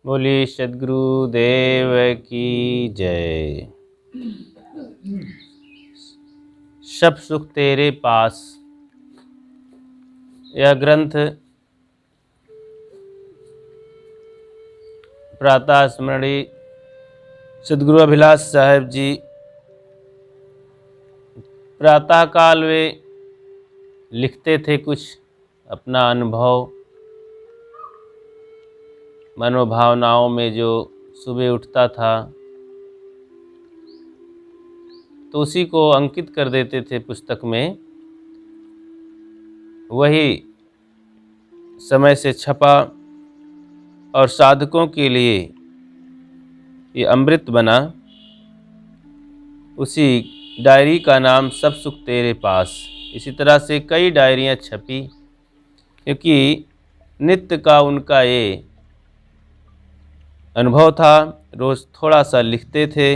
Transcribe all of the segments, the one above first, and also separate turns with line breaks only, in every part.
बोलिए सद्गुरुदेव की जय। सब सुख तेरे पास, यह ग्रंथ प्रातः स्मरणीय सद्गुरु अभिलाष साहेब जी प्रातः काल वे लिखते थे कुछ अपना अनुभव, मनोभावनाओं में जो सुबह उठता था तो उसी को अंकित कर देते थे पुस्तक में। वही समय से छपा और साधकों के लिए ये अमृत बना। उसी डायरी का नाम सब सुख तेरे पास। इसी तरह से कई डायरियाँ छपी, क्योंकि नित्य का उनका ये अनुभव था, रोज़ थोड़ा सा लिखते थे।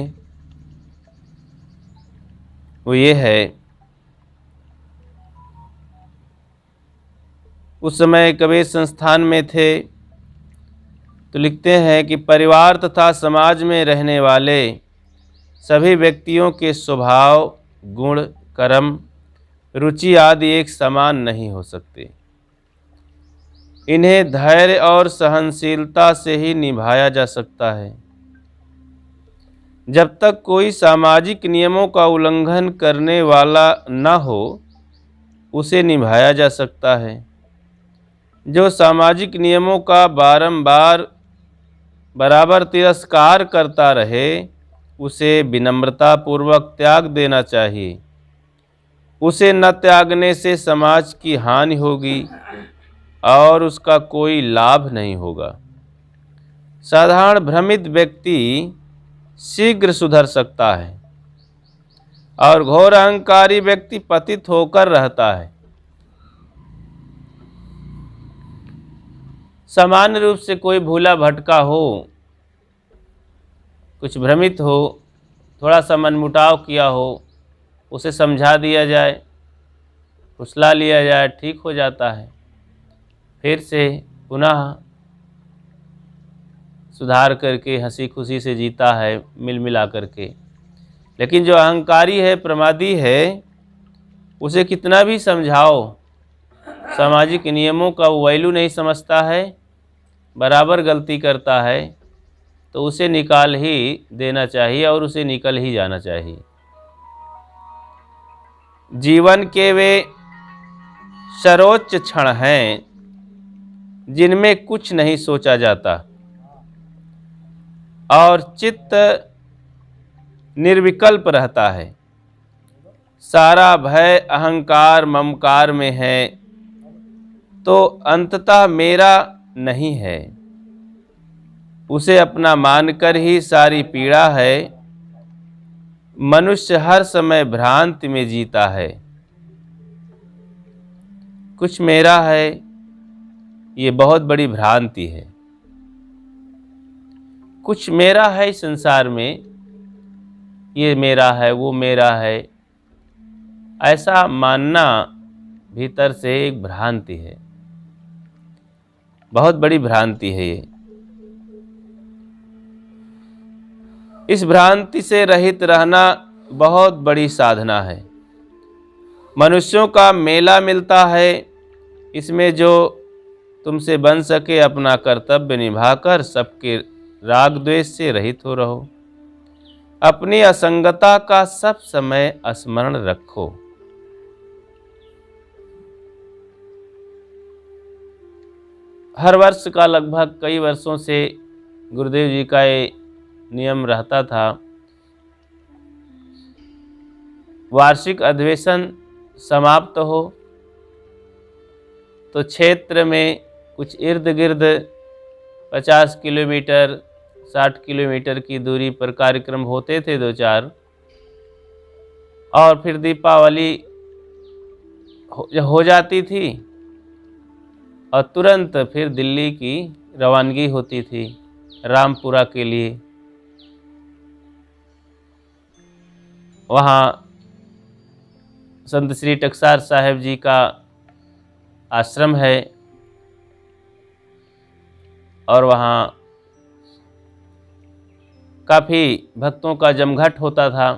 वो ये है, उस समय कबीर संस्थान में थे तो लिखते हैं कि परिवार तथा समाज में रहने वाले सभी व्यक्तियों के स्वभाव, गुण, कर्म, रुचि आदि एक समान नहीं हो सकते। इन्हें धैर्य और सहनशीलता से ही निभाया जा सकता है। जब तक कोई सामाजिक नियमों का उल्लंघन करने वाला न हो, उसे निभाया जा सकता है। जो सामाजिक नियमों का बारंबार बराबर तिरस्कार करता रहे, उसे विनम्रता पूर्वक त्याग देना चाहिए। उसे न त्यागने से समाज की हानि होगी और उसका कोई लाभ नहीं होगा। साधारण भ्रमित व्यक्ति शीघ्र सुधर सकता है और घोर अहंकारी व्यक्ति पतित होकर रहता है। सामान्य रूप से कोई भूला भटका हो, कुछ भ्रमित हो, थोड़ा सा मनमुटाव किया हो, उसे समझा दिया जाए, फुसला लिया जाए, ठीक हो जाता है। फिर से पुनः सुधार करके हंसी खुशी से जीता है, मिल मिला करके। लेकिन जो अहंकारी है, प्रमादी है, उसे कितना भी समझाओ, सामाजिक नियमों का वो वैल्यू नहीं समझता है, बराबर गलती करता है, तो उसे निकाल ही देना चाहिए और उसे निकल ही जाना चाहिए। जीवन के वे सर्वोच्च क्षण हैं जिनमें कुछ नहीं सोचा जाता और चित्त निर्विकल्प रहता है। सारा भय अहंकार ममकार में है तो अंततः मेरा नहीं है, उसे अपना मानकर ही सारी पीड़ा है। मनुष्य हर समय भ्रांति में जीता है। कुछ मेरा है, ये बहुत बड़ी भ्रांति है। कुछ मेरा है इस संसार में, ये मेरा है, वो मेरा है, ऐसा मानना भीतर से एक भ्रांति है, बहुत बड़ी भ्रांति है ये। इस भ्रांति से रहित रहना बहुत बड़ी साधना है। मनुष्यों का मेला मिलता है, इसमें जो तुमसे बन सके अपना कर्तव्य निभाकर सबके राग द्वेष से रहित हो रहो। अपनी असंगता का सब समय स्मरण रखो। हर वर्ष का लगभग कई वर्षों से गुरुदेव जी का ये नियम रहता था, वार्षिक अधिवेशन समाप्त हो तो क्षेत्र में कुछ इर्द गिर्द 50 किलोमीटर 60 किलोमीटर की दूरी पर कार्यक्रम होते थे, 2-4, और फिर दीपावली हो जाती थी और तुरंत फिर दिल्ली की रवानगी होती थी रामपुरा के लिए। वहाँ संत श्री टकसार साहेब जी का आश्रम है और वहाँ काफ़ी भक्तों का जमघट होता था।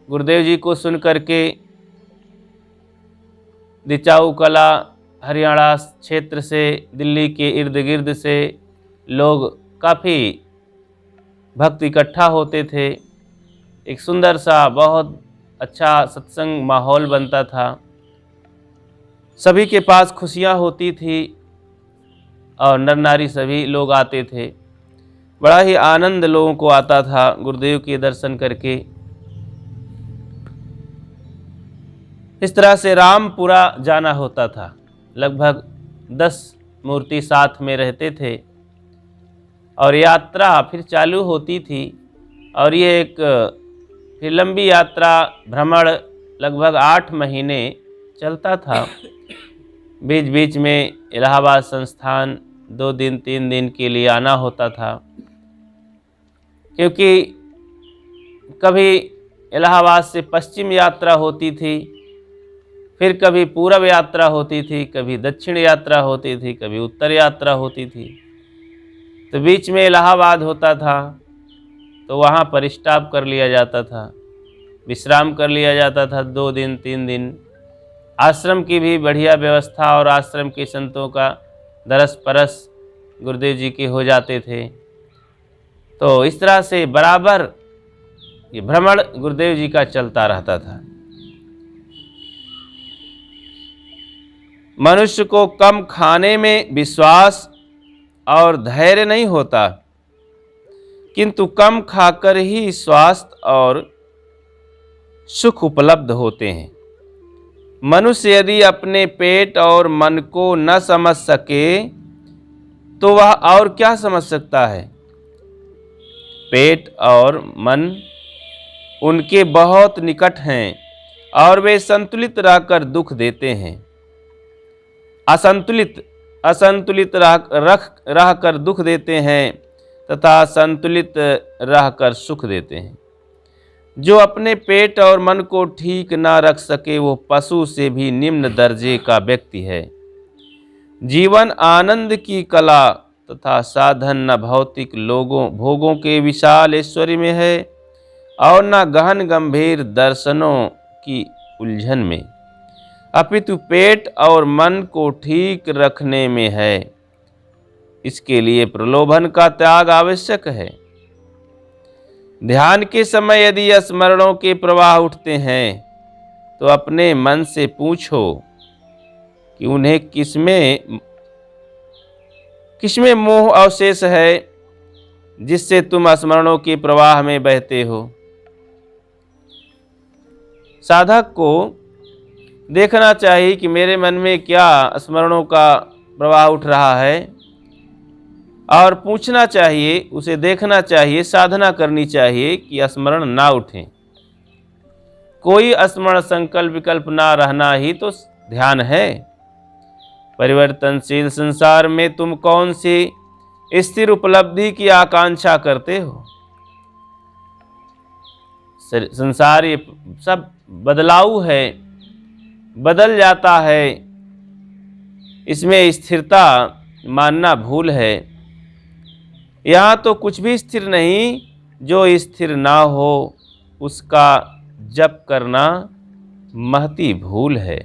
गुरुदेव जी को सुन करके दिचाऊ कला, हरियाणा क्षेत्र से, दिल्ली के इर्द गिर्द से लोग काफ़ी भक्त इकट्ठा होते थे। एक सुंदर सा बहुत अच्छा सत्संग माहौल बनता था। सभी के पास खुशियाँ होती थी और नर नारी सभी लोग आते थे। बड़ा ही आनंद लोगों को आता था गुरुदेव के दर्शन करके। इस तरह से रामपुरा जाना होता था। लगभग 10 मूर्ति साथ में रहते थे और यात्रा फिर चालू होती थी। और ये एक फिर लंबी यात्रा, भ्रमण लगभग 8 महीने चलता था। बीच बीच में इलाहाबाद संस्थान 2 दिन 3 दिन के लिए आना होता था, क्योंकि कभी इलाहाबाद से पश्चिम यात्रा होती थी, फिर कभी पूर्व यात्रा होती थी, कभी दक्षिण यात्रा होती थी, कभी उत्तर यात्रा होती थी। तो बीच में इलाहाबाद होता था तो वहाँ पर स्टॉप कर लिया जाता था, विश्राम कर लिया जाता था 2 दिन 3 दिन। आश्रम की भी बढ़िया व्यवस्था और आश्रम के संतों का दरस परस गुरुदेव जी के हो जाते थे। तो इस तरह से बराबर ये भ्रमण गुरुदेव जी का चलता रहता था। मनुष्य को कम खाने में विश्वास और धैर्य नहीं होता, किंतु कम खाकर ही स्वास्थ्य और सुख उपलब्ध होते हैं। मनुष्य यदि अपने पेट और मन को न समझ सके तो वह और क्या समझ सकता है। पेट और मन उनके बहुत निकट हैं और वे संतुलित रहकर दुख देते हैं। असंतुलित रहकर दुख देते हैं तथा संतुलित रहकर सुख देते हैं। जो अपने पेट और मन को ठीक न रख सके वो पशु से भी निम्न दर्जे का व्यक्ति है। जीवन आनंद की कला तथा साधन न भौतिक भोगों के विशाल ऐश्वर्य में है और न गहन गंभीर दर्शनों की उलझन में, अपितु पेट और मन को ठीक रखने में है। इसके लिए प्रलोभन का त्याग आवश्यक है। ध्यान के समय यदि स्मरणों के प्रवाह उठते हैं तो अपने मन से पूछो कि उन्हें किसमें मोह अवशेष है जिससे तुम स्मरणों के प्रवाह में बहते हो। साधक को देखना चाहिए कि मेरे मन में क्या स्मरणों का प्रवाह उठ रहा है, और पूछना चाहिए, उसे देखना चाहिए, साधना करनी चाहिए कि स्मरण ना उठे। कोई स्मरण संकल्प विकल्प ना रहना ही तो ध्यान है। परिवर्तनशील संसार में तुम कौन सी स्थिर उपलब्धि की आकांक्षा करते हो। संसार ये सब बदलाऊ है, बदल जाता है, इसमें स्थिरता मानना भूल है। यहाँ तो कुछ भी स्थिर नहीं, जो स्थिर ना हो उसका जप करना महती भूल है।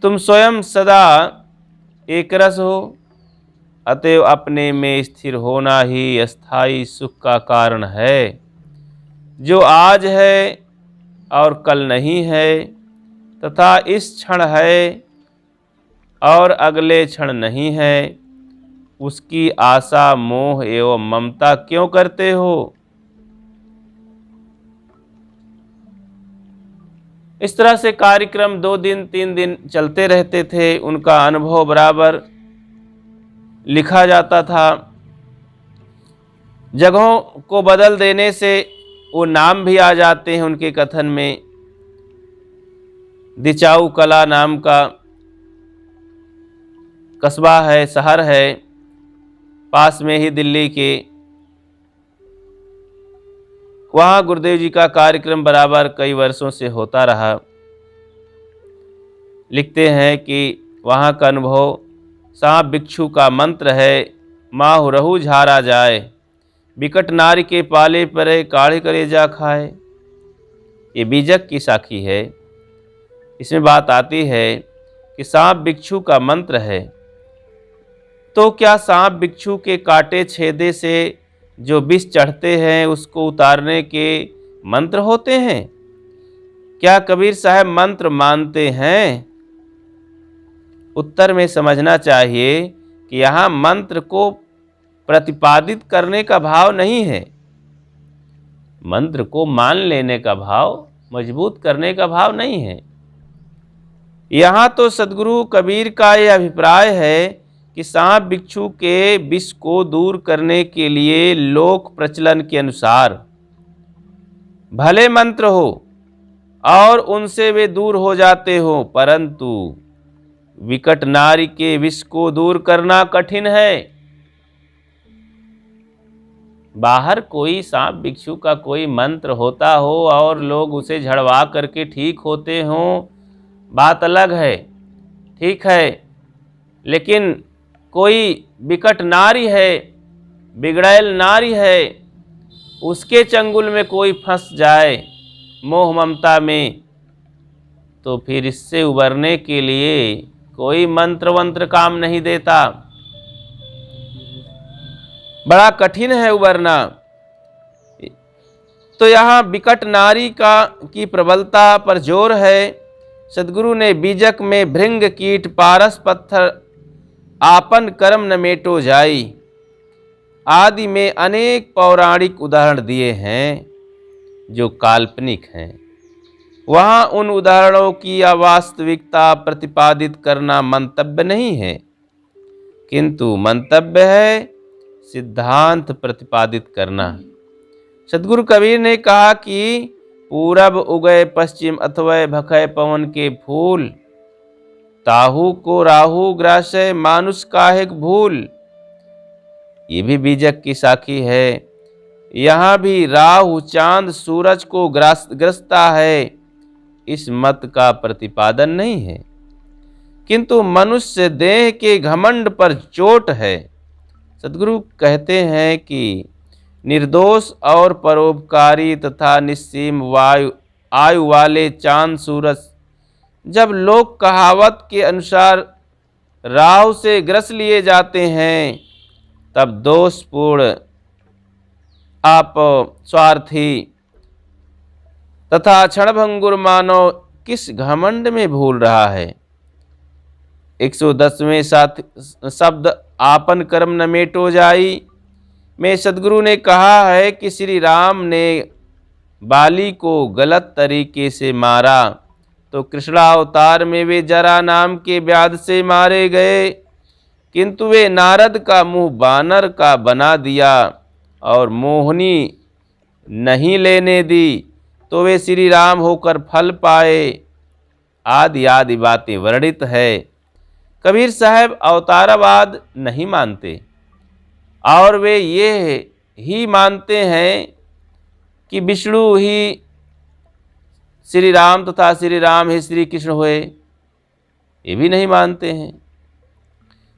तुम स्वयं सदा एकरस हो, अतएव अपने में स्थिर होना ही अस्थाई सुख का कारण है। जो आज है और कल नहीं है तथा इस क्षण है और अगले क्षण नहीं है, उसकी आशा मोह एवं ममता क्यों करते हो। इस तरह से कार्यक्रम 2 दिन 3 दिन चलते रहते थे। उनका अनुभव बराबर लिखा जाता था। जगहों को बदल देने से वो नाम भी आ जाते हैं उनके कथन में। दिचाऊ कला नाम का कस्बा है, शहर है, पास में ही दिल्ली के। वहाँ गुरुदेव जी का कार्यक्रम बराबर कई वर्षों से होता रहा। लिखते हैं कि वहाँ का अनुभव सांप बिच्छू का मंत्र है, माहु रहू झारा जाए, विकट नारी के पाले परे काढ़े कलेजा खाए। ये बीजक की साखी है। इसमें बात आती है कि सांप बिच्छू का मंत्र है। तो क्या सांप बिच्छू के काटे छेदे से जो विष चढ़ते हैं उसको उतारने के मंत्र होते हैं? क्या कबीर साहब मंत्र मानते हैं? उत्तर में समझना चाहिए कि यहाँ मंत्र को प्रतिपादित करने का भाव नहीं है, मंत्र को मान लेने का भाव, मजबूत करने का भाव नहीं है। यहाँ तो सद्गुरु कबीर का यह अभिप्राय है कि सांप बिच्छू के विष को दूर करने के लिए लोक प्रचलन के अनुसार भले मंत्र हो और उनसे वे दूर हो जाते हो, परंतु विकट नारी के विष को दूर करना कठिन है। बाहर कोई सांप बिच्छू का कोई मंत्र होता हो और लोग उसे झड़वा करके ठीक होते हों, बात अलग है, ठीक है। लेकिन कोई विकट नारी है, बिगड़ैल नारी है, उसके चंगुल में कोई फंस जाए मोह ममता में, तो फिर इससे उबरने के लिए कोई मंत्र वंत्र काम नहीं देता, बड़ा कठिन है उबरना। तो यहाँ विकट नारी की प्रबलता पर जोर है। सद्गुरु ने बीजक में भृंग कीट पारस पत्थर आपन कर्म न मेटो जाई आदि में अनेक पौराणिक उदाहरण दिए हैं जो काल्पनिक हैं। वहाँ उन उदाहरणों की अवास्तविकता प्रतिपादित करना मंतव्य नहीं है, किंतु मंतव्य है सिद्धांत प्रतिपादित करना। सद्गुरु कबीर ने कहा कि पूरब उगए पश्चिम अथवा भखय पवन के फूल, ताहू को राहु ग्रासय मानुष काहेक भूल। ये भी बीजक की साखी है। यहाँ भी राहु चांद सूरज को ग्रसता है, इस मत का प्रतिपादन नहीं है, किंतु मनुष्य देह के घमंड पर चोट है। सद्गुरु कहते हैं कि निर्दोष और परोपकारी तथा निस्सीम आयु वाले चांद सूरज जब लोक कहावत के अनुसार राहु से ग्रस लिए जाते हैं, तब दोषपूर्ण आप स्वार्थी तथा क्षणभंगुर मानव किस घमंड में भूल रहा है। 110वें शब्द आपन कर्म न मेटो जाई में सद्गुरु ने कहा है कि श्री राम ने बाली को गलत तरीके से मारा तो कृष्णावतार में वे जरा नाम के व्याध से मारे गए, किंतु वे नारद का मुंह बानर का बना दिया और मोहनी नहीं लेने दी तो वे श्री राम होकर फल पाए। आदि आदि बातें वर्णित है। कबीर साहब अवतारवाद नहीं मानते और वे ये ही मानते हैं कि विष्णु ही श्री राम तथा श्री राम ही श्री कृष्ण हुए, ये भी नहीं मानते हैं।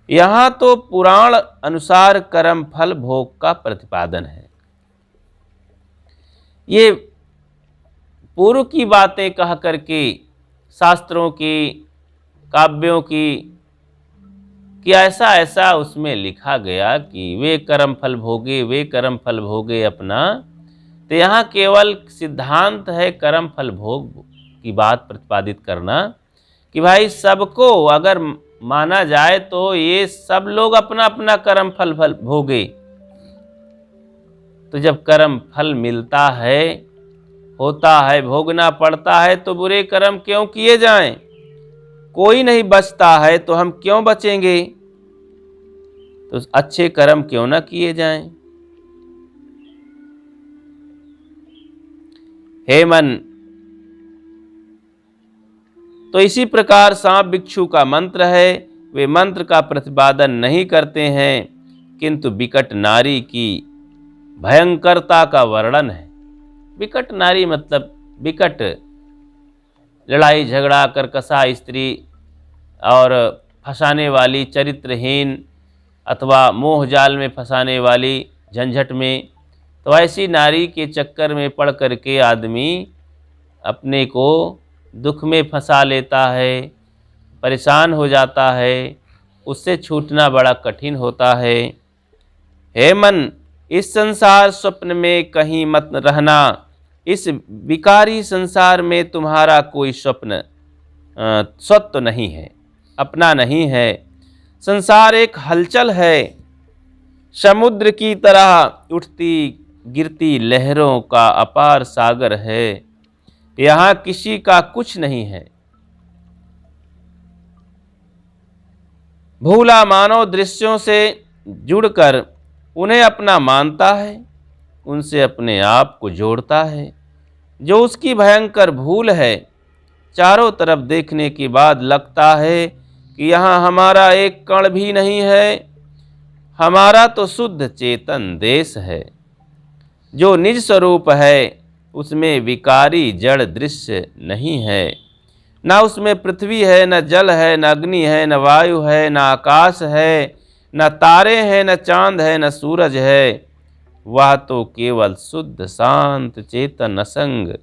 यहाँ तो पुराण अनुसार कर्म फल भोग का प्रतिपादन है। ये पूर्व की बातें कह करके शास्त्रों की, काव्यों की, कि ऐसा ऐसा उसमें लिखा गया कि वे कर्म फल भोगे, वे कर्म फल भोगे अपना। तो यहाँ केवल सिद्धांत है कर्म फल भोग की बात प्रतिपादित करना कि भाई सबको अगर माना जाए तो ये सब लोग अपना अपना कर्म फल भोगे। तो जब कर्म फल मिलता है, होता है, भोगना पड़ता है, तो बुरे कर्म क्यों किए जाएं? कोई नहीं बचता है तो हम क्यों बचेंगे? तो अच्छे कर्म क्यों ना किए जाएं? हे मन, तो इसी प्रकार सांप बिच्छू का मंत्र है, वे मंत्र का प्रतिपादन नहीं करते हैं, किंतु विकट नारी की भयंकरता का वर्णन है। विकट नारी मतलब विकट, लड़ाई झगड़ा कर्कशा स्त्री और फंसाने वाली, चरित्रहीन अथवा मोह जाल में फंसाने वाली, झंझट में तो ऐसी नारी के चक्कर में पड़ करके आदमी अपने को दुख में फंसा लेता है, परेशान हो जाता है, उससे छूटना बड़ा कठिन होता है। हे मन, इस संसार स्वप्न में कहीं मत रहना। इस विकारी संसार में तुम्हारा कोई स्वत्व नहीं है, अपना नहीं है। संसार एक हलचल है, समुद्र की तरह उठती गिरती लहरों का अपार सागर है। यहाँ किसी का कुछ नहीं है। भूला मानव दृश्यों से जुड़कर उन्हें अपना मानता है, उनसे अपने आप को जोड़ता है। जो उसकी भयंकर भूल है, चारों तरफ देखने के बाद लगता है कि यहाँ हमारा एक कण भी नहीं है। हमारा तो शुद्ध चेतन देश है। जो निज स्वरूप है उसमें विकारी जड़ दृश्य नहीं है। न उसमें पृथ्वी है, न जल है, न अग्नि है, न वायु है, न आकाश है, न तारे हैं, न चांद है, न सूरज है। वह तो केवल शुद्ध शांत चेतन असंग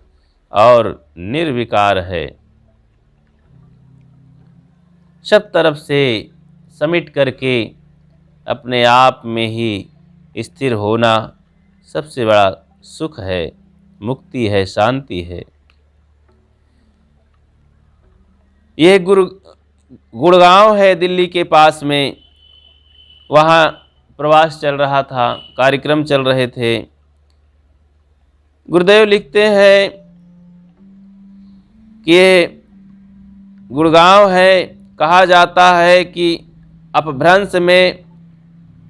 और निर्विकार है। सब तरफ से समेट करके अपने आप में ही स्थिर होना सबसे बड़ा सुख है, मुक्ति है, शांति है। यह गुड़गांव है दिल्ली के पास में। वहाँ प्रवास चल रहा था, कार्यक्रम चल रहे थे। गुरुदेव लिखते हैं कि ये गुड़गांव है, कहा जाता है कि अपभ्रंश में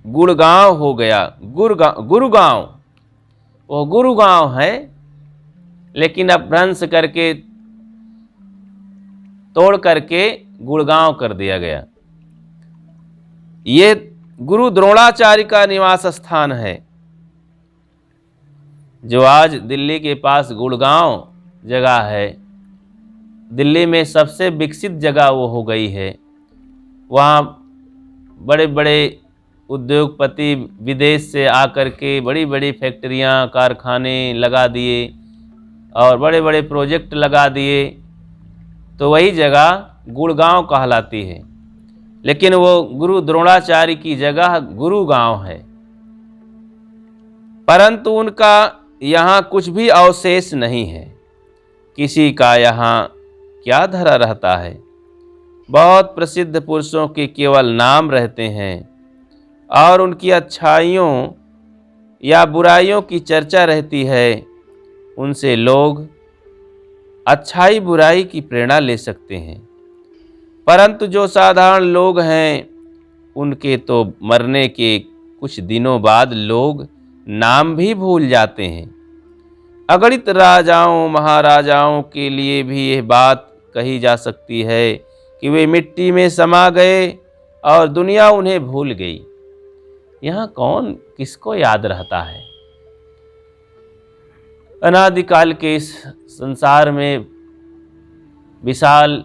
गुड़गांव हो गया। गुरुगांव वो गुरुगांव है, लेकिन अपभ्रंश करके तोड़ करके गुड़गांव कर दिया गया। ये गुरु द्रोणाचार्य का निवास स्थान है, जो आज दिल्ली के पास गुड़गांव जगह है। दिल्ली में सबसे विकसित जगह वो हो गई है। वहाँ बड़े बड़े उद्योगपति विदेश से आकर के बड़ी बड़ी फैक्ट्रियाँ, कारखाने लगा दिए और बड़े बड़े प्रोजेक्ट लगा दिए। तो वही जगह गुड़गांव कहलाती है, लेकिन वो गुरु द्रोणाचार्य की जगह गुरुगांव है। परंतु उनका यहाँ कुछ भी अवशेष नहीं है। किसी का यहाँ क्या धरा रहता है। बहुत प्रसिद्ध पुरुषों के केवल नाम रहते हैं और उनकी अच्छाइयों या बुराइयों की चर्चा रहती है। उनसे लोग अच्छाई बुराई की प्रेरणा ले सकते हैं, परंतु जो साधारण लोग हैं उनके तो मरने के कुछ दिनों बाद लोग नाम भी भूल जाते हैं। अगणित राजाओं महाराजाओं के लिए भी यह बात कही जा सकती है कि वे मिट्टी में समा गए और दुनिया उन्हें भूल गई। यहाँ कौन किसको याद रहता है। अनादिकाल के इस संसार में, विशाल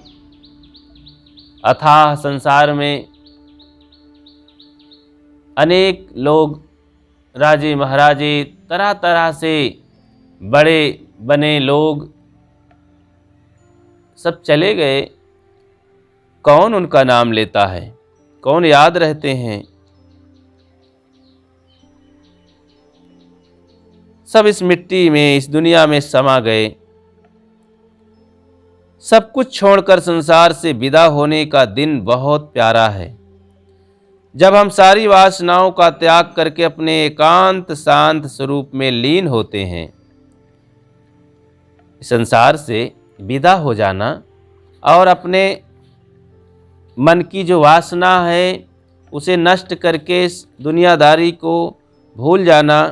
अथाह संसार में, अनेक लोग, राजे महाराजे, तरह तरह से बड़े बने लोग सब चले गए। कौन उनका नाम लेता है, कौन याद रहते हैं। सब इस मिट्टी में, इस दुनिया में समा गए। सब कुछ छोड़कर संसार से विदा होने का दिन बहुत प्यारा है, जब हम सारी वासनाओं का त्याग करके अपने एकांत शांत स्वरूप में लीन होते हैं। संसार से विदा हो जाना और अपने मन की जो वासना है उसे नष्ट करके इस दुनियादारी को भूल जाना,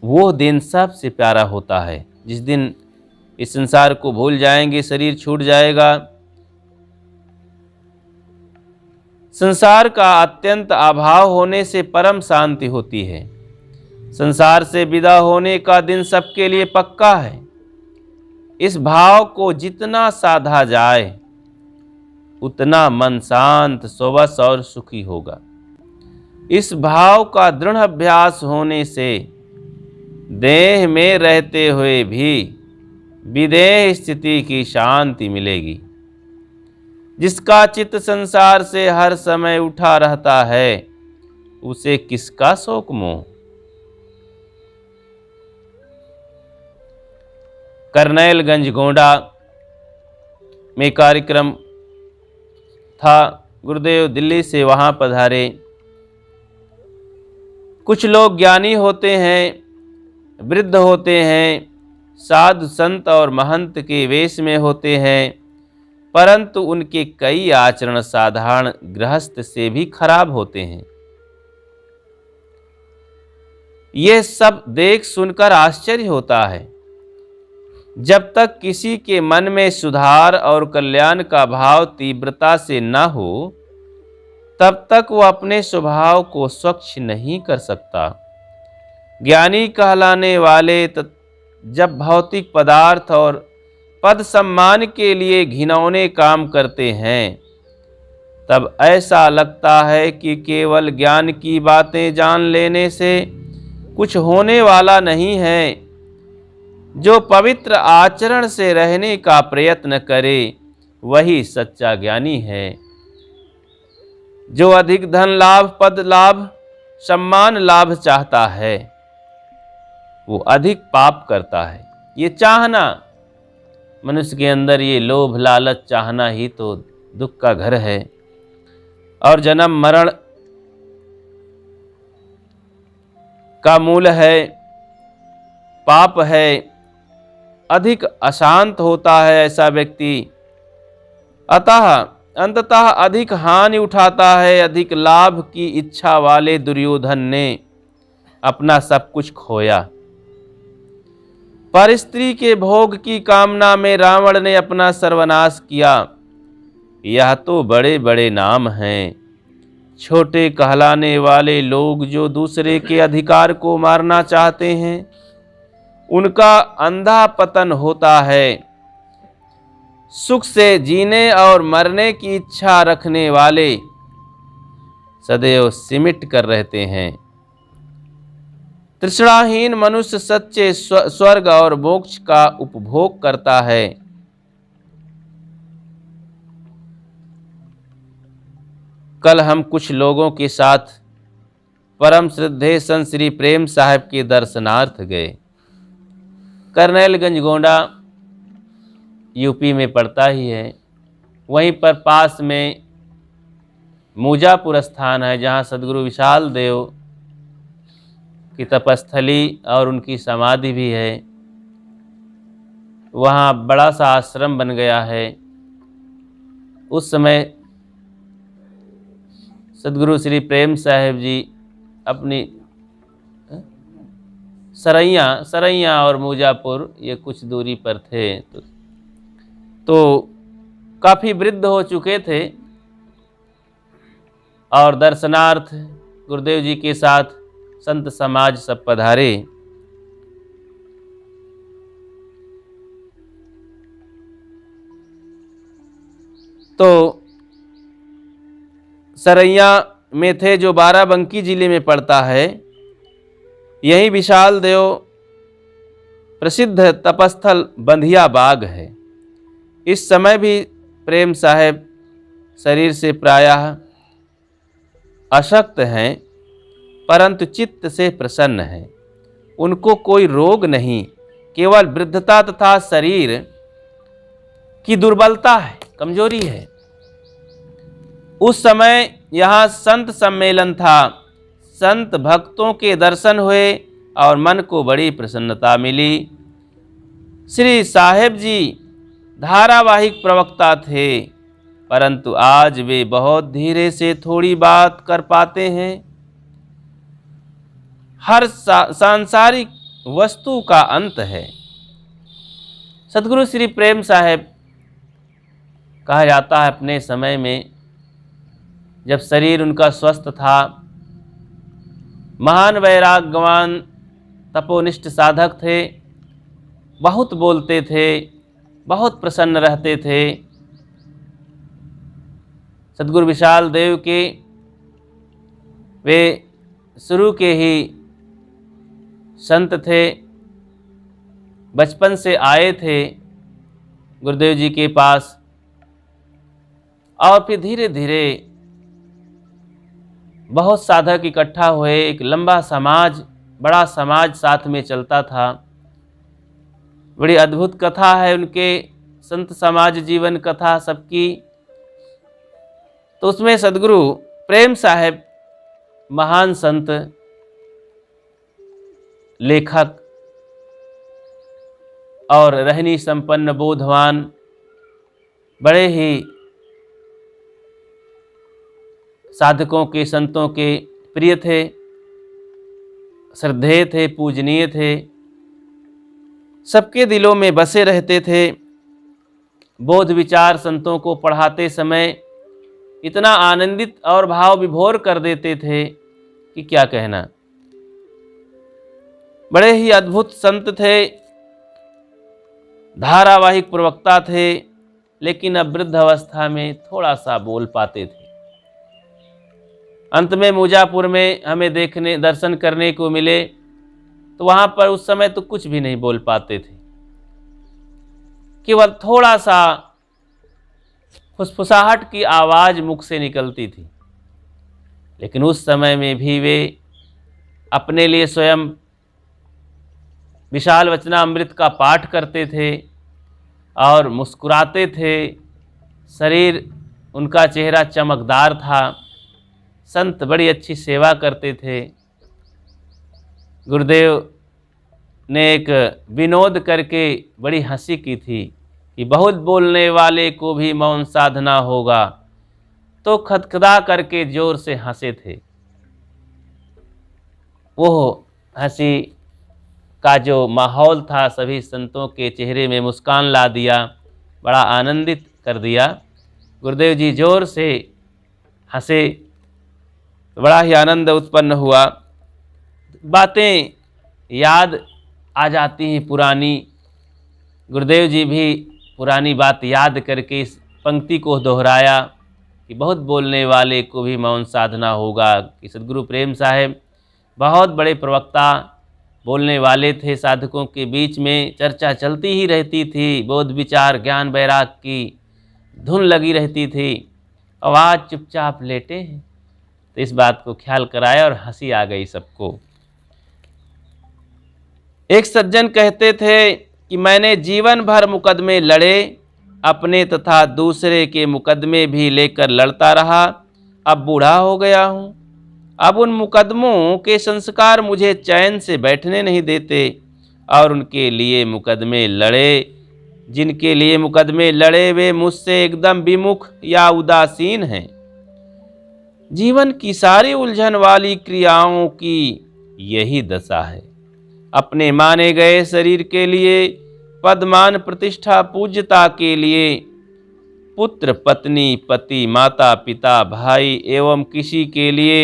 वो दिन सबसे प्यारा होता है। जिस दिन इस संसार को भूल जाएंगे, शरीर छूट जाएगा। संसार का अत्यंत अभाव होने से परम शांति होती है। संसार से विदा होने का दिन सबके लिए पक्का है। इस भाव को जितना साधा जाए उतना मन शांत, स्वबस और सुखी होगा। इस भाव का दृढ़ अभ्यास होने से देह में रहते हुए भी विदेह स्थिति की शांति मिलेगी। जिसका चित्त संसार से हर समय उठा रहता है, उसे किसका शोक मोह। करनैलगंज गोंडा में कार्यक्रम था, गुरुदेव दिल्ली से वहाँ पधारे। कुछ लोग ज्ञानी होते हैं, वृद्ध होते हैं, साधु संत और महंत के वेश में होते हैं, परंतु उनके कई आचरण साधारण गृहस्थ से भी खराब होते हैं। ये सब देख सुनकर आश्चर्य होता है। जब तक किसी के मन में सुधार और कल्याण का भाव तीव्रता से न हो, तब तक वह अपने स्वभाव को स्वच्छ नहीं कर सकता। ज्ञानी कहलाने वाले जब भौतिक पदार्थ और पद सम्मान के लिए घिनौने काम करते हैं, तब ऐसा लगता है कि केवल ज्ञान की बातें जान लेने से कुछ होने वाला नहीं है। जो पवित्र आचरण से रहने का प्रयत्न करे, वही सच्चा ज्ञानी है। जो अधिक धन लाभ, पद लाभ, सम्मान लाभ चाहता है, वो अधिक पाप करता है। ये चाहना, मनुष्य के अंदर ये लोभ लालच चाहना ही तो दुख का घर है। और जन्म मरण का मूल है, पाप है। अधिक अशांत होता है ऐसा व्यक्ति, अतः अंततः अधिक हानि उठाता है। अधिक लाभ की इच्छा वाले दुर्योधन ने अपना सब कुछ खोया। पर स्त्री के भोग की कामना में रावण ने अपना सर्वनाश किया। यह तो बड़े बड़े नाम हैं। छोटे कहलाने वाले लोग जो दूसरे के अधिकार को मारना चाहते हैं, उनका अंधा पतन होता है। सुख से जीने और मरने की इच्छा रखने वाले सदैव सिमट कर रहते हैं। तृष्णाहीन मनुष्य सच्चे स्वर्ग और मोक्ष का उपभोग करता है। कल हम कुछ लोगों के साथ परम श्रद्धेय संत श्री प्रेम साहब के दर्शनार्थ गए। करनैलगंज गोंडा यूपी में पड़ता ही है। वहीं पर पास में मूजापुर स्थान है, जहाँ सदगुरु विशाल देव की तपस्थली और उनकी समाधि भी है। वहाँ बड़ा सा आश्रम बन गया है। उस समय सदगुरु श्री प्रेम साहब जी अपनी सरैया और मूजापुर ये कुछ दूरी पर थे, तो काफ़ी वृद्ध हो चुके थे और दर्शनार्थ गुरुदेव जी के साथ संत समाज सब पधारे। तो सरैया में थे, जो बाराबंकी जिले में पड़ता है। यही विशाल देव प्रसिद्ध तपस्थल बंधिया बाग है। इस समय भी प्रेम साहब शरीर से प्रायः अशक्त हैं, परंतु चित्त से प्रसन्न हैं। उनको कोई रोग नहीं, केवल वृद्धता तथा शरीर की दुर्बलता है, कमजोरी है। उस समय यहाँ संत सम्मेलन था। संत भक्तों के दर्शन हुए और मन को बड़ी प्रसन्नता मिली। श्री साहेब जी धारावाहिक प्रवक्ता थे, परंतु आज वे बहुत धीरे से थोड़ी बात कर पाते हैं। हर सांसारिक वस्तु का अंत है। सदगुरु श्री प्रेम साहब कहा जाता है अपने समय में, जब शरीर उनका स्वस्थ था, महान वैराग्यवान तपोनिष्ठ साधक थे, बहुत बोलते थे, बहुत प्रसन्न रहते थे। सदगुरु विशाल देव के वे शुरू के ही संत थे, बचपन से आए थे गुरुदेव जी के पास और फिर धीरे धीरे बहुत साधक इकट्ठा हुए, एक लंबा समाज, बड़ा समाज साथ में चलता था। बड़ी अद्भुत कथा है उनके संत समाज जीवन कथा सबकी। तो उसमें सद्गुरु प्रेम साहब महान संत, लेखक और रहनी संपन्न बोधवान, बड़े ही साधकों के संतों के प्रिय थे, श्रद्धेय थे, पूजनीय थे, सबके दिलों में बसे रहते थे। बोध विचार संतों को पढ़ाते समय इतना आनंदित और भाव विभोर कर देते थे कि क्या कहना। बड़े ही अद्भुत संत थे, धारावाहिक प्रवक्ता थे, लेकिन अब वृद्ध अवस्था में थोड़ा सा बोल पाते थे। अंत में मुजापुर में हमें दर्शन करने को मिले, तो वहाँ पर उस समय तो कुछ भी नहीं बोल पाते थे, केवल थोड़ा सा फुसफुसाहट की आवाज़ मुख से निकलती थी। लेकिन उस समय में भी वे अपने लिए स्वयं विशाल वचनामृत का पाठ करते थे और मुस्कुराते थे। शरीर उनका चेहरा चमकदार था। संत बड़ी अच्छी सेवा करते थे। गुरुदेव ने एक विनोद करके बड़ी हंसी की थी कि बहुत बोलने वाले को भी मौन साधना होगा, तो खदखदा करके जोर से हंसे थे। वो हंसी का जो माहौल था सभी संतों के चेहरे में मुस्कान ला दिया, बड़ा आनंदित कर दिया। गुरुदेव जी जोर से हंसे, बड़ा ही आनंद उत्पन्न हुआ। बातें याद आ जाती हैं पुरानी। गुरुदेव जी भी पुरानी बात याद करके इस पंक्ति को दोहराया कि बहुत बोलने वाले को भी मौन साधना होगा। कि सद्गुरु प्रेम साहब बहुत बड़े प्रवक्ता, बोलने वाले थे। साधकों के बीच में चर्चा चलती ही रहती थी, बोध विचार ज्ञान वैराग की धुन लगी रहती थी। आवाज़ चुपचाप लेटे हैं, तो इस बात को ख्याल कराया और हंसी आ गई सबको। एक सज्जन कहते थे कि मैंने जीवन भर मुकदमे लड़े, अपने तथा दूसरे के मुकदमे भी लेकर लड़ता रहा। अब बूढ़ा हो गया हूँ, अब उन मुकदमों के संस्कार मुझे चैन से बैठने नहीं देते और उनके लिए मुकदमे लड़े, जिनके लिए मुकदमे लड़े वे मुझसे एकदम विमुख या उदासीन हैं। जीवन की सारी उलझन वाली क्रियाओं की यही दशा है। अपने माने गए शरीर के लिए, पद मान प्रतिष्ठा पूज्यता के लिए, पुत्र पत्नी पति माता पिता भाई एवं किसी के लिए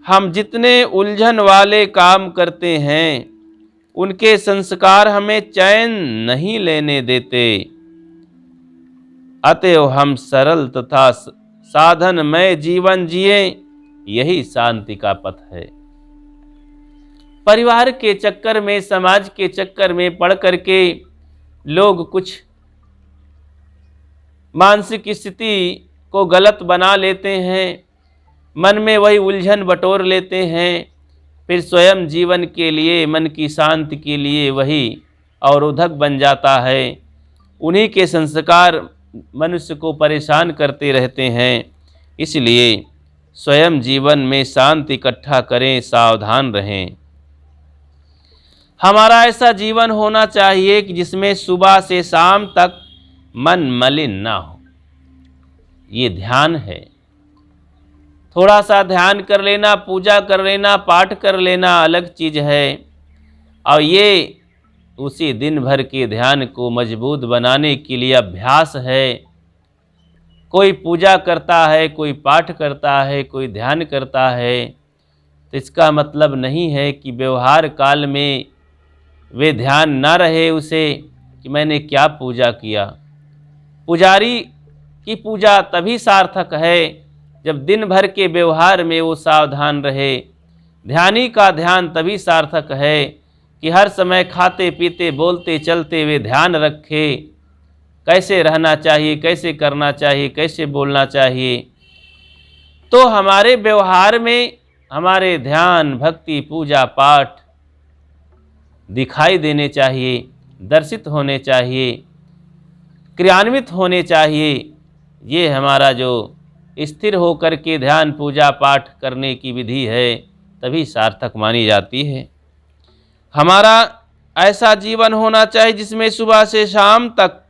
हम जितने उलझन वाले काम करते हैं, उनके संस्कार हमें चैन नहीं लेने देते। अतएव हम सरल तथा साधनमय जीवन जिए, यही शांति का पथ है। परिवार के चक्कर में, समाज के चक्कर में पड़ करके लोग कुछ मानसिक स्थिति को गलत बना लेते हैं, मन में वही उलझन बटोर लेते हैं, फिर स्वयं जीवन के लिए, मन की शांति के लिए वही अवरोधक बन जाता है। उन्हीं के संस्कार मनुष्य को परेशान करते रहते हैं। इसलिए स्वयं जीवन में शांति इकट्ठा करें, सावधान रहें। हमारा ऐसा जीवन होना चाहिए कि जिसमें सुबह से शाम तक मन मलिन ना हो। ये ध्यान है। थोड़ा सा ध्यान कर लेना, पूजा कर लेना, पाठ कर लेना अलग चीज़ है, और ये उसी दिन भर के ध्यान को मजबूत बनाने के लिए अभ्यास है। कोई पूजा करता है, कोई पाठ करता है, कोई ध्यान करता है, तो इसका मतलब नहीं है कि व्यवहार काल में वे ध्यान ना रहे उसे कि मैंने क्या पूजा किया। पुजारी की पूजा तभी सार्थक है जब दिन भर के व्यवहार में वो सावधान रहे। ध्यानी का ध्यान तभी सार्थक है कि हर समय खाते पीते बोलते चलते हुए ध्यान रखे कैसे रहना चाहिए, कैसे करना चाहिए, कैसे बोलना चाहिए। तो हमारे व्यवहार में हमारे ध्यान, भक्ति, पूजा पाठ दिखाई देने चाहिए, दर्शित होने चाहिए, क्रियान्वित होने चाहिए। ये हमारा जो स्थिर होकर के ध्यान पूजा पाठ करने की विधि है तभी सार्थक मानी जाती है। हमारा ऐसा जीवन होना चाहिए जिसमें सुबह से शाम तक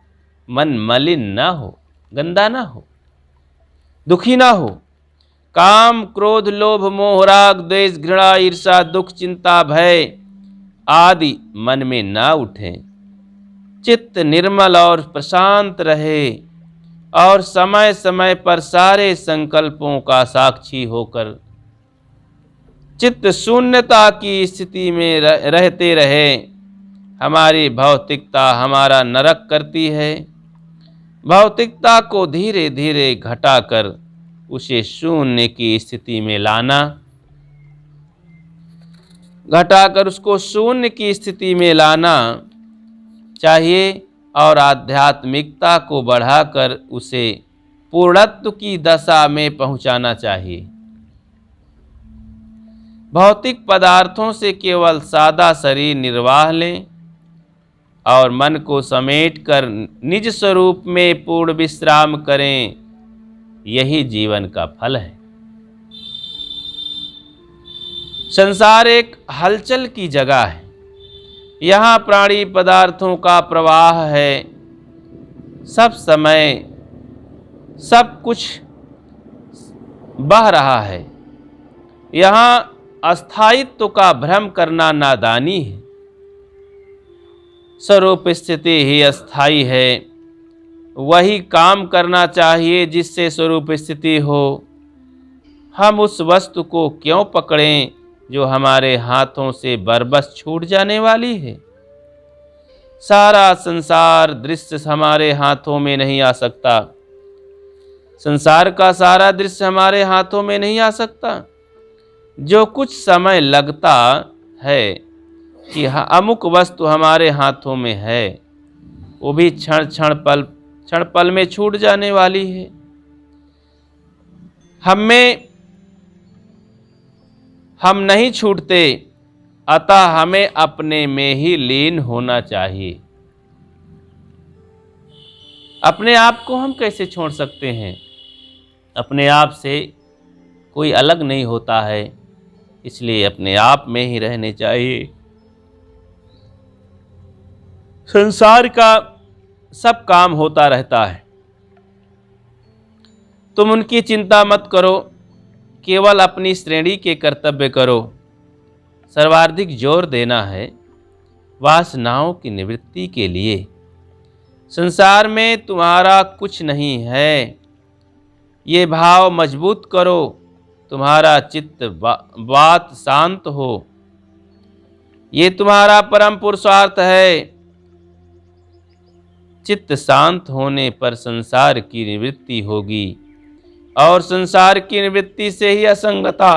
मन मलिन ना हो, गंदा ना हो, दुखी ना हो। काम, क्रोध, लोभ, मोह, राग, द्वेष, घृणा, ईर्ष्या, दुख, चिंता, भय आदि मन में ना उठें। चित्त निर्मल और प्रशांत रहे और समय समय पर सारे संकल्पों का साक्षी होकर चित्त शून्यता की स्थिति में रहते रहे। हमारी भौतिकता हमारा नरक करती है। भौतिकता को धीरे धीरे घटाकर उसे शून्य की स्थिति में लाना, घटाकर उसको शून्य की स्थिति में लाना चाहिए और आध्यात्मिकता को बढ़ाकर उसे पूर्णत्व की दशा में पहुंचाना चाहिए। भौतिक पदार्थों से केवल सादा शरीर निर्वाह लें और मन को समेटकर निज स्वरूप में पूर्ण विश्राम करें। यही जीवन का फल है। संसार एक हलचल की जगह है। यहाँ प्राणी पदार्थों का प्रवाह है। सब समय सब कुछ बह रहा है। यहाँ अस्थायित्व का भ्रम करना नादानी है। स्वरूप स्थिति ही अस्थाई है। वही काम करना चाहिए जिससे स्वरूप स्थिति हो। हम उस वस्तु को क्यों पकड़ें जो हमारे हाथों से बरबस छूट जाने वाली है। सारा संसार दृश्य हमारे हाथों में नहीं आ सकता। संसार का सारा दृश्य हमारे हाथों में नहीं आ सकता। जो कुछ समय लगता है कि अमुक वस्तु हमारे हाथों में है, वो भी क्षण पल में छूट जाने वाली है। हम नहीं छूटते, अतः हमें अपने में ही लीन होना चाहिए। अपने आप को हम कैसे छोड़ सकते हैं? अपने आप से कोई अलग नहीं होता है, इसलिए अपने आप में ही रहने चाहिए। संसार का सब काम होता रहता है, तुम उनकी चिंता मत करो, केवल अपनी श्रेणी के कर्तव्य करो। सर्वाधिक जोर देना है वासनाओं की निवृत्ति के लिए। संसार में तुम्हारा कुछ नहीं है, ये भाव मजबूत करो। तुम्हारा चित्त बात शांत हो, ये तुम्हारा परम पुरुषार्थ है। चित्त शांत होने पर संसार की निवृत्ति होगी और संसार की निवृत्ति से ही असंगता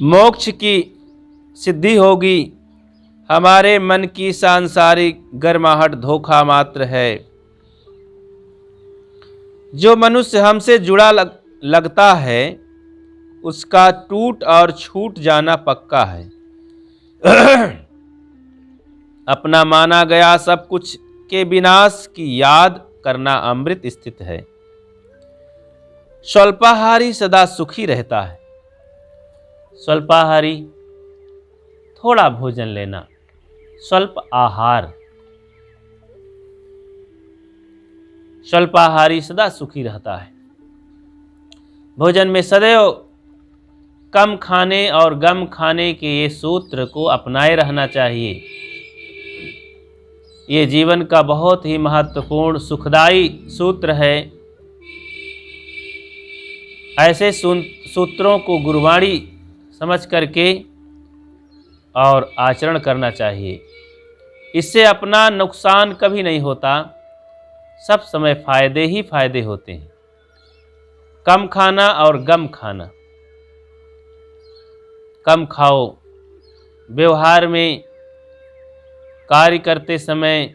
मोक्ष की सिद्धि होगी। हमारे मन की सांसारिक गर्माहट धोखा मात्र है। जो मनुष्य हमसे जुड़ा लगता है उसका टूट और छूट जाना पक्का है। अपना माना गया सब कुछ के विनाश की याद करना अमृत स्थित है। स्वल्पाहारी सदा सुखी रहता है। स्वल्पाहारी थोड़ा भोजन लेना, स्वल्प आहार। स्वल्पाहारी सदा सुखी रहता है। भोजन में सदैव कम खाने और गम खाने के ये सूत्र को अपनाए रहना चाहिए। ये जीवन का बहुत ही महत्वपूर्ण सुखदायी सूत्र है। ऐसे सूत्रों को गुरुवाणी समझ करके और आचरण करना चाहिए। इससे अपना नुकसान कभी नहीं होता, सब समय फायदे ही फायदे होते हैं। कम खाना और गम खाना। कम खाओ, व्यवहार में कार्य करते समय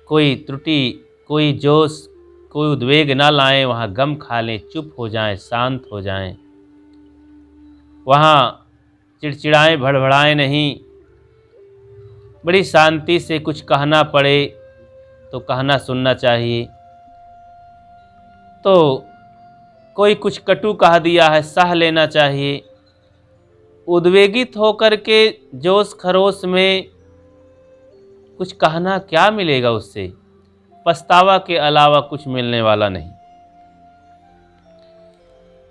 कोई त्रुटि, कोई जोश, कोई उद्वेग ना लाएं, वहाँ गम खा लें, चुप हो जाएं, शांत हो जाएं। वहाँ चिड़चिड़ाएं, भड़बड़ाएं नहीं। बड़ी शांति से कुछ कहना पड़े तो कहना सुनना चाहिए। तो कोई कुछ कटु कह दिया है, सह लेना चाहिए। उद्वेगित होकर के जोश खरोश में कुछ कहना क्या मिलेगा उससे? पछतावा के अलावा कुछ मिलने वाला नहीं।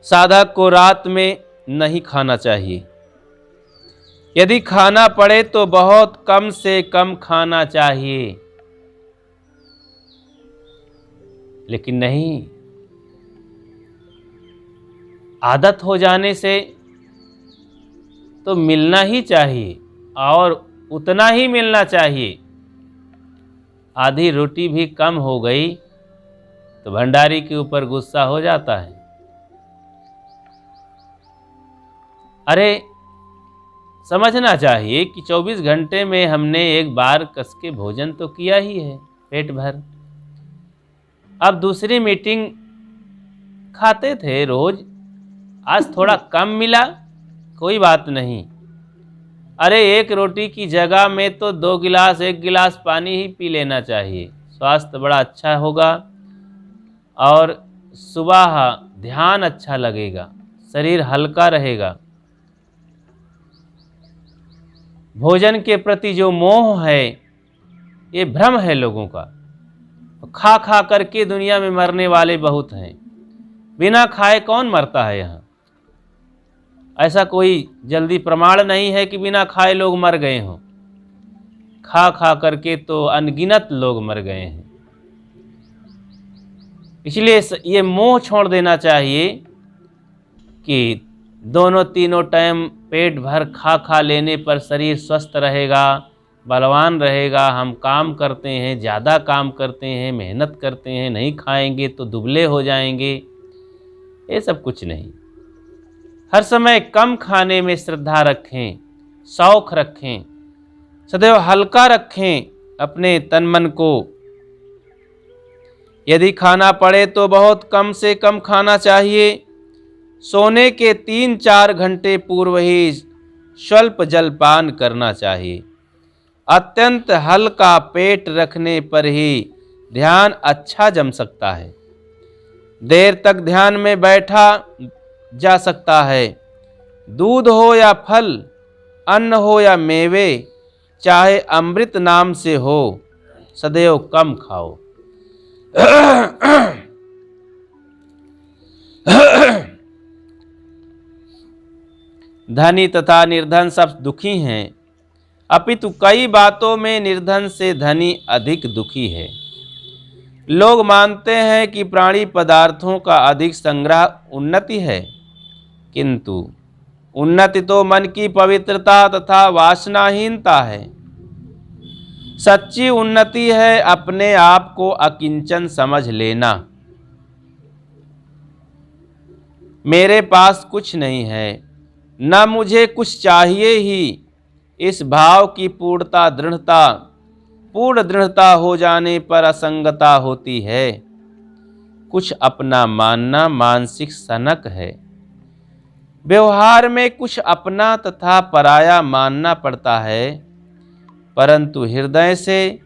साधक को रात में नहीं खाना चाहिए। यदि खाना पड़े तो बहुत कम से कम खाना चाहिए। लेकिन नहीं, आदत हो जाने से तो मिलना ही चाहिए और उतना ही मिलना चाहिए। आधी रोटी भी कम हो गई तो भंडारी के ऊपर गुस्सा हो जाता है। अरे समझना चाहिए कि 24 घंटे में हमने एक बार कस के भोजन तो किया ही है, पेट भर। अब दूसरी मीटिंग खाते थे रोज, आज थोड़ा कम मिला, कोई बात नहीं। अरे एक रोटी की जगह में तो 2 गिलास 1 गिलास पानी ही पी लेना चाहिए, स्वास्थ्य बड़ा अच्छा होगा और सुबह ध्यान अच्छा लगेगा, शरीर हल्का रहेगा। भोजन के प्रति जो मोह है, ये भ्रम है लोगों का। खा खा करके दुनिया में मरने वाले बहुत हैं। बिना खाए कौन मरता है यहाँ? ऐसा कोई जल्दी प्रमाण नहीं है कि बिना खाए लोग मर गए हों। खा खा करके तो अनगिनत लोग मर गए हैं। इसलिए ये मोह छोड़ देना चाहिए कि दोनों तीनों टाइम पेट भर खा लेने पर शरीर स्वस्थ रहेगा, बलवान रहेगा। हम काम करते हैं, ज़्यादा काम करते हैं, मेहनत करते हैं, नहीं खाएंगे तो दुबले हो जाएंगे। ये सब कुछ नहीं। हर समय कम खाने में श्रद्धा रखें, शौक रखें, सदैव हल्का रखें अपने तन मन को। यदि खाना पड़े तो बहुत कम से कम खाना चाहिए। सोने के 3-4 घंटे पूर्व ही स्वल्प जलपान करना चाहिए। अत्यंत हल्का पेट रखने पर ही ध्यान अच्छा जम सकता है। देर तक ध्यान में बैठा जा सकता है। दूध हो या फल, अन्न हो या मेवे, चाहे अमृत नाम से हो, सदैव कम खाओ। धनी तथा निर्धन सब दुखी हैं, अपितु कई बातों में निर्धन से धनी अधिक दुखी है। लोग मानते हैं कि प्राणी पदार्थों का अधिक संग्रह उन्नति है, किंतु उन्नति तो मन की पवित्रता तथा वासनाहीनता है। सच्ची उन्नति है अपने आप को अकिंचन समझ लेना। मेरे पास कुछ नहीं है, न मुझे कुछ चाहिए ही, इस भाव की पूर्ण दृढ़ता हो जाने पर असंगता होती है। कुछ अपना मानना मानसिक सनक है। व्यवहार में कुछ अपना तथा पराया मानना पड़ता है, परंतु हृदय से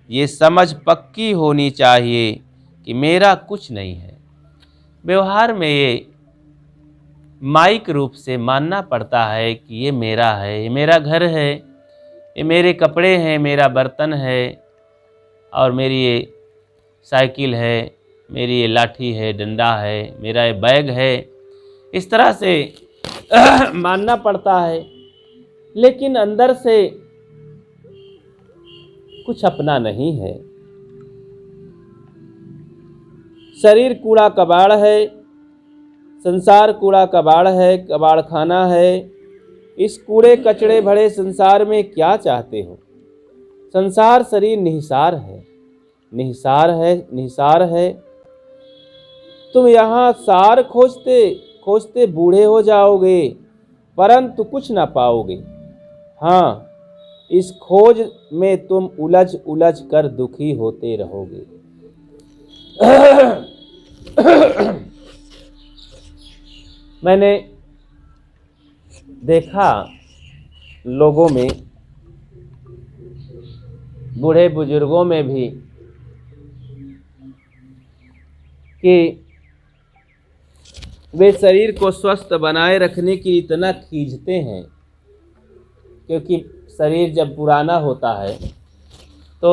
ये समझ पक्की होनी चाहिए कि मेरा कुछ नहीं है। व्यवहार में ये माइक रूप से मानना पड़ता है कि ये मेरा है, ये मेरा घर है, ये मेरे कपड़े हैं, मेरा बर्तन है और मेरी ये साइकिल है, मेरी ये लाठी है, डंडा है, मेरा ये बैग है। इस तरह से मानना पड़ता है, लेकिन अंदर से कुछ अपना नहीं है। शरीर कूड़ा कबाड़ है, संसार कूड़ा कबाड़ है, कबाड़ खाना है। इस कूड़े कचड़े भरे संसार में क्या चाहते हो? संसार शरीर निहिसार है, निहिसार है, निहिसार है। तुम यहाँ सार खोजते खोजते बूढ़े हो जाओगे, परंतु कुछ ना पाओगे। हाँ, इस खोज में तुम उलझ उलझ कर दुखी होते रहोगे। मैंने देखा लोगों में, बूढ़े बुजुर्गों में भी, कि वे शरीर को स्वस्थ बनाए रखने की इतना खींचते हैं, क्योंकि शरीर जब पुराना होता है तो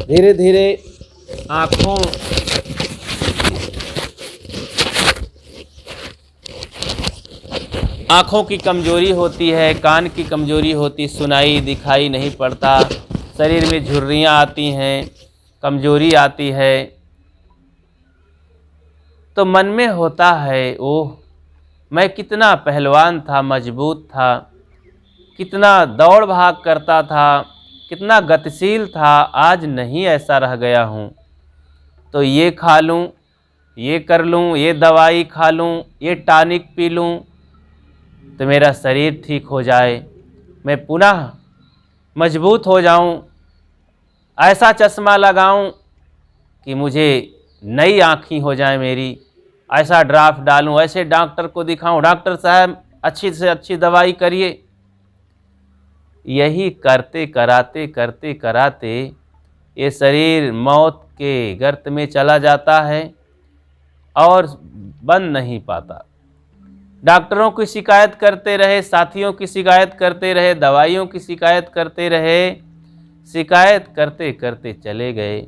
धीरे धीरे आँखों की कमजोरी होती है, कान की कमजोरी होती, सुनाई दिखाई नहीं पड़ता, शरीर में झुर्रियाँ आती हैं, कमजोरी आती है। तो मन में होता है, ओह मैं कितना पहलवान था, मजबूत था, कितना दौड़ भाग करता था, कितना गतिशील था, आज नहीं ऐसा रह गया हूँ। तो ये खा लूँ, ये कर लूँ, ये दवाई खा लूँ, ये टॉनिक पी लूँ तो मेरा शरीर ठीक हो जाए, मैं पुनः मजबूत हो जाऊँ, ऐसा चश्मा लगाऊँ कि मुझे नई आँखें हो जाए मेरी, ऐसा ड्राफ्ट डालूँ, ऐसे डॉक्टर को दिखाऊँ, डॉक्टर साहब अच्छी से अच्छी दवाई करिए। यही करते कराते ये शरीर मौत के गर्त में चला जाता है और बन नहीं पाता। डॉक्टरों की शिकायत करते रहे, साथियों की शिकायत करते रहे, दवाइयों की शिकायत करते रहे, शिकायत करते करते चले गए।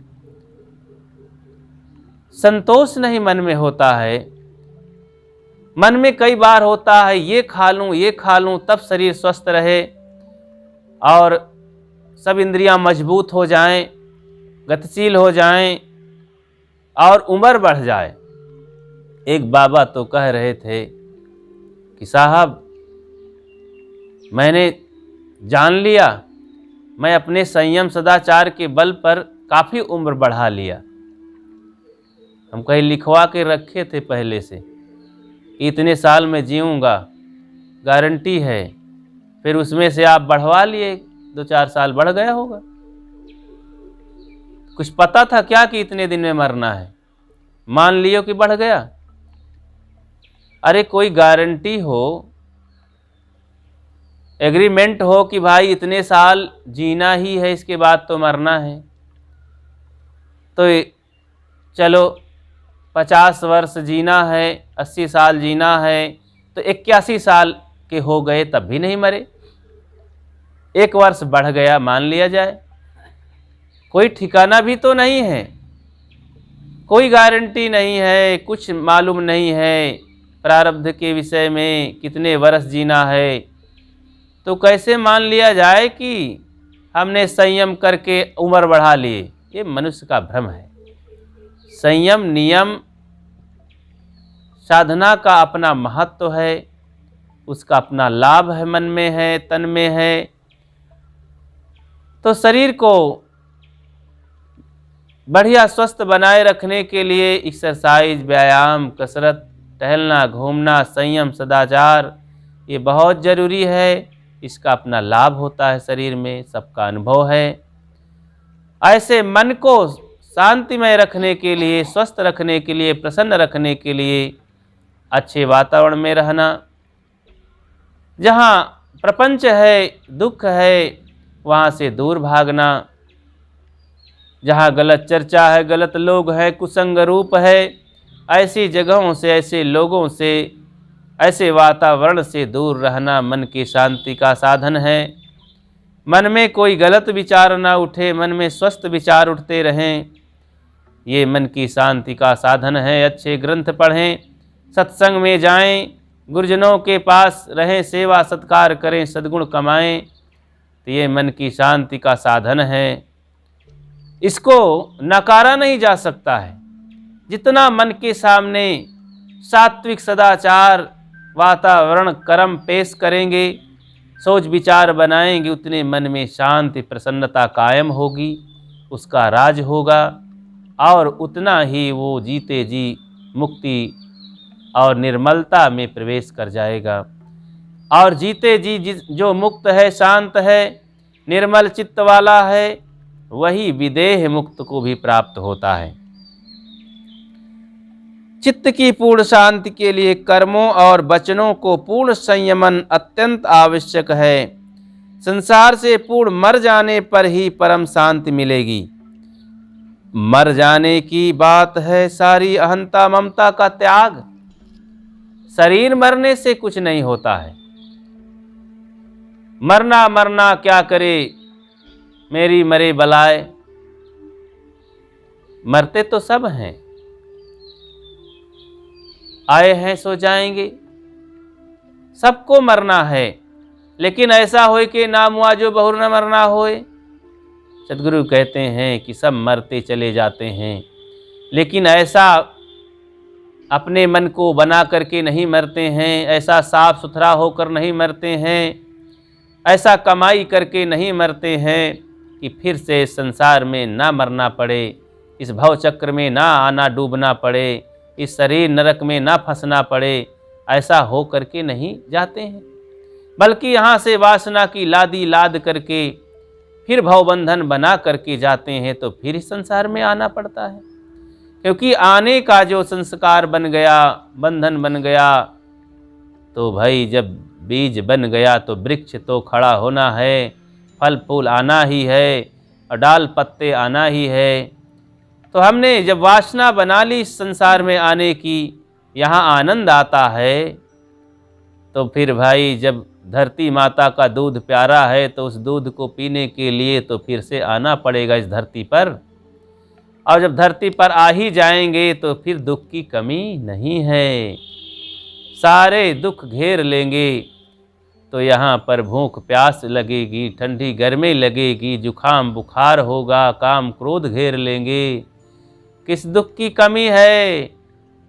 संतोष नहीं मन में होता है। मन में कई बार होता है ये खा लूँ तब शरीर स्वस्थ रहे और सब इंद्रियां मजबूत हो जाएं, गतिशील हो जाएं और उम्र बढ़ जाए। एक बाबा तो कह रहे थे कि साहब मैंने जान लिया, मैं अपने संयम सदाचार के बल पर काफ़ी उम्र बढ़ा लिया। हम कहीं लिखवा के रखे थे पहले से, इतने साल में जीऊँगा, गारंटी है। फिर उसमें से आप बढ़वा लिए, 2-4 साल बढ़ गया होगा। कुछ पता था क्या कि इतने दिन में मरना है? मान लियो कि बढ़ गया। अरे कोई गारंटी हो, एग्रीमेंट हो कि भाई इतने साल जीना ही है, इसके बाद तो मरना है। तो चलो 50 वर्ष जीना है, 80 साल जीना है, तो 81 साल के हो गए तब भी नहीं मरे। 1 वर्ष बढ़ गया, मान लिया जाए। कोई ठिकाना भी तो नहीं है, कोई गारंटी नहीं है, कुछ मालूम नहीं है प्रारब्ध के विषय में कितने वर्ष जीना है। तो कैसे मान लिया जाए कि हमने संयम करके उम्र बढ़ा ली? ये मनुष्य का भ्रम है। संयम, नियम, साधना का अपना महत्व है, उसका अपना लाभ है, मन में है, तन में है। तो शरीर को बढ़िया स्वस्थ बनाए रखने के लिए एक्सरसाइज, व्यायाम, कसरत, टहलना, घूमना, संयम, सदाचार ये बहुत ज़रूरी है। इसका अपना लाभ होता है, शरीर में सबका अनुभव है। ऐसे मन को शांतिमय रखने के लिए, स्वस्थ रखने के लिए, प्रसन्न रखने के लिए अच्छे वातावरण में रहना। जहाँ प्रपंच है, दुख है, वहाँ से दूर भागना। जहाँ गलत चर्चा है, गलत लोग हैं, कुसंग रूप है, ऐसी जगहों से, ऐसे लोगों से, ऐसे वातावरण से दूर रहना मन की शांति का साधन है। मन में कोई गलत विचार ना उठे, मन में स्वस्थ विचार उठते रहें, ये मन की शांति का साधन है। अच्छे ग्रंथ पढ़ें, सत्संग में जाएं, गुरुजनों के पास रहें, सेवा सत्कार करें, सद्गुण कमाएं, तो ये मन की शांति का साधन है। इसको नकारा नहीं जा सकता है। जितना मन के सामने सात्विक सदाचार वातावरण कर्म पेश करेंगे, सोच विचार बनाएंगे उतने मन में शांति प्रसन्नता कायम होगी, उसका राज होगा और उतना ही वो जीते जी मुक्ति और निर्मलता में प्रवेश कर जाएगा। और जीते जी जो मुक्त है, शांत है, निर्मल चित्त वाला है, वही विदेह मुक्त को भी प्राप्त होता है। चित्त की पूर्ण शांति के लिए कर्मों और वचनों को पूर्ण संयमन अत्यंत आवश्यक है। संसार से पूर्ण मर जाने पर ही परम शांति मिलेगी। मर जाने की बात है सारी अहंता ममता का त्याग। शरीर मरने से कुछ नहीं होता है। मरना मरना क्या करे मेरी मरे बलाए, मरते तो सब हैं, आए हैं सो जाएंगे, सबको मरना है। लेकिन ऐसा होए कि ना मुआजो बहुर न मरना होए। सद्गुरु कहते हैं कि सब मरते चले जाते हैं, लेकिन ऐसा अपने मन को बना करके नहीं मरते हैं, ऐसा साफ सुथरा होकर नहीं मरते हैं, ऐसा कमाई करके नहीं मरते हैं कि फिर से संसार में ना मरना पड़े, इस भवचक्र में ना आना डूबना पड़े, इस शरीर नरक में ना फंसना पड़े। ऐसा हो करके नहीं जाते हैं, बल्कि यहाँ से वासना की लादी लाद करके फिर भवबंधन बना करके जाते हैं, तो फिर इस संसार में आना पड़ता है। क्योंकि आने का जो संस्कार बन गया, बंधन बन गया, तो भाई जब बीज बन गया तो वृक्ष तो खड़ा होना है, फल फूल आना ही है और डाल पत्ते आना ही है। तो हमने जब वासना बना ली इस संसार में आने की, यहाँ आनंद आता है, तो फिर भाई जब धरती माता का दूध प्यारा है तो उस दूध को पीने के लिए तो फिर से आना पड़ेगा इस धरती पर। और जब धरती पर आ ही जाएंगे तो फिर दुख की कमी नहीं है, सारे दुख घेर लेंगे। तो यहाँ पर भूख प्यास लगेगी, ठंडी गर्मी लगेगी, जुखाम बुखार होगा, काम क्रोध घेर लेंगे, किस दुख की कमी है।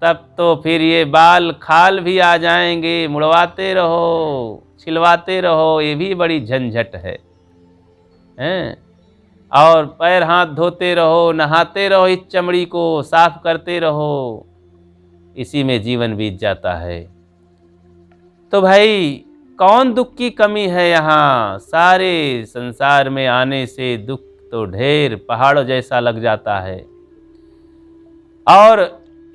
तब तो फिर ये बाल खाल भी आ जाएंगे, मुड़वाते रहो, छिलवाते रहो, ये भी बड़ी झंझट है, हैं? और पैर हाथ धोते रहो, नहाते रहो, इस चमड़ी को साफ करते रहो, इसी में जीवन बीत जाता है। तो भाई कौन दुख की कमी है यहाँ? सारे संसार में आने से दुख तो ढेर पहाड़ों जैसा लग जाता है। और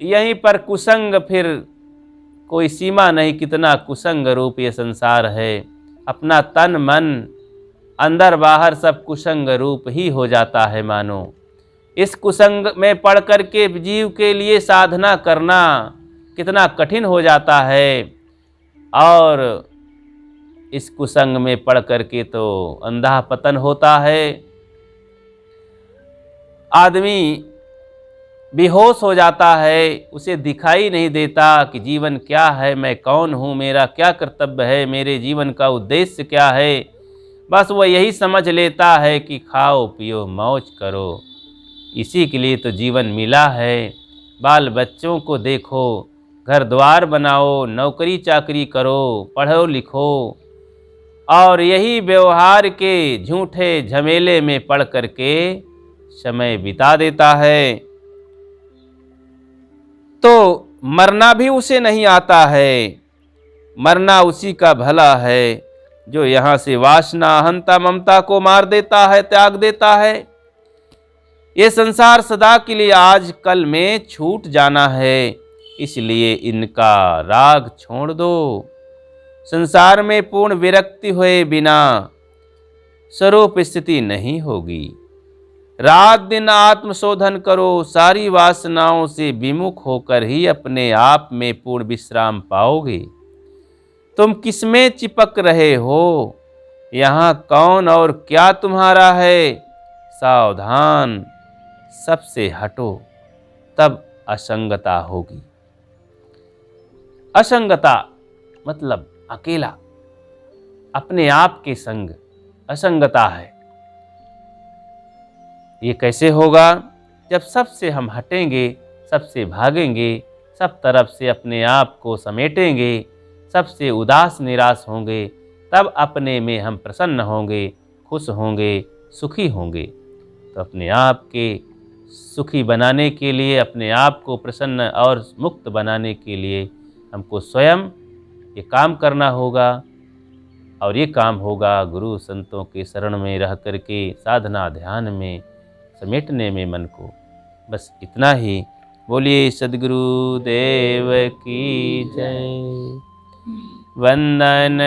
यहीं पर कुसंग, फिर कोई सीमा नहीं, कितना कुसंग रूप ये संसार है। अपना तन मन अंदर बाहर सब कुसंग रूप ही हो जाता है मानो। इस कुसंग में पड़ कर के जीव के लिए साधना करना कितना कठिन हो जाता है। और इस कुसंग में पड़ कर के तो अंधा पतन होता है, आदमी बेहोश हो जाता है, उसे दिखाई नहीं देता कि जीवन क्या है, मैं कौन हूँ, मेरा क्या कर्तव्य है, मेरे जीवन का उद्देश्य क्या है। बस वह यही समझ लेता है कि खाओ पियो मौज करो, इसी के लिए तो जीवन मिला है। बाल बच्चों को देखो, घर द्वार बनाओ, नौकरी चाकरी करो, पढ़ो लिखो, और यही व्यवहार के झूठे झमेले में पड़ करके समय बिता देता है। तो मरना भी उसे नहीं आता है, मरना उसी का भला है जो यहाँ से वासना अहंता ममता को मार देता है, त्याग देता है। ये संसार सदा के लिए आज कल में छूट जाना है, इसलिए इनका राग छोड़ दो। संसार में पूर्ण विरक्ति हुए बिना स्वरूप स्थिति नहीं होगी। रात दिन आत्मशोधन करो, सारी वासनाओं से विमुख होकर ही अपने आप में पूर्ण विश्राम पाओगे। तुम किसमें चिपक रहे हो? यहाँ कौन और क्या तुम्हारा है? सावधान, सबसे हटो, तब असंगता होगी। असंगता मतलब अकेला, अपने आप के संग असंगता है। ये कैसे होगा? जब सबसे हम हटेंगे, सबसे भागेंगे, सब तरफ से अपने आप को समेटेंगे, सबसे उदास निराश होंगे, तब अपने में हम प्रसन्न होंगे, खुश होंगे, सुखी होंगे। तो अपने आप के सुखी बनाने के लिए, अपने आप को प्रसन्न और मुक्त बनाने के लिए हमको स्वयं ये काम करना होगा। और ये काम होगा गुरु संतों के शरण में रह कर के, साधना ध्यान में समेटने में मन को। बस इतना ही। बोलिए सद्गुरु देव की जय। वंदन।